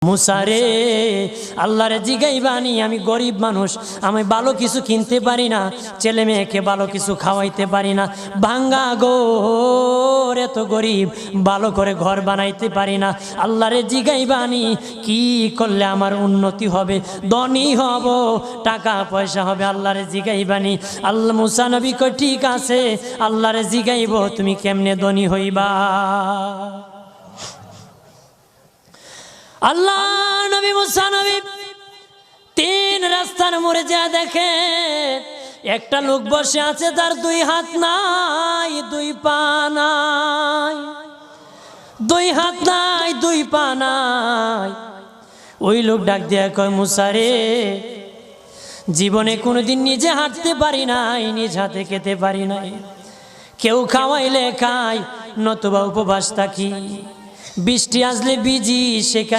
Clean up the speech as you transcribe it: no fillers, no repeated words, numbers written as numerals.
মুসারে আল্লাহরে জিগাইবানি, আমি গরিব মানুষ, আমি ভালো কিছু কিনতে পারি না, ছেলে মেয়েকে ভালো কিছু খাওয়াইতে পারি না, ভাঙ্গা ঘর, এত গরিব, ভালো করে ঘর বানাইতে পারি না। আল্লাহরে জিগাইবানি কি করলে আমার উন্নতি হবে, ধনী হব, টাকা পয়সা হবে। আল্লাহরে জিগাইবানি। আল্লাহ মুসা নবী কই ঠিক আছে, আল্লাহরে জিগাইব তুমি কেমনে ধনী হইবা। আল্লাহ নবী মুসা নবী তিন রাস্তার মোড়ে যা দেখে একটা লোক বসে আছে, তার দুই হাত নাই, দুই পা নাই, দুই হাত নাই, দুই পা নাই। ওই লোক ডাক দিয়া কয়, মুসা রে, জীবনে কোনোদিন নিজে হাঁটতে পারি নাই, নিজ হাতে খেতে পারি নাই, কেউ খাওয়াইলে খাই, নতুবা উপবাস থাকি, বৃষ্টি আসলে ভিজি, সেখানে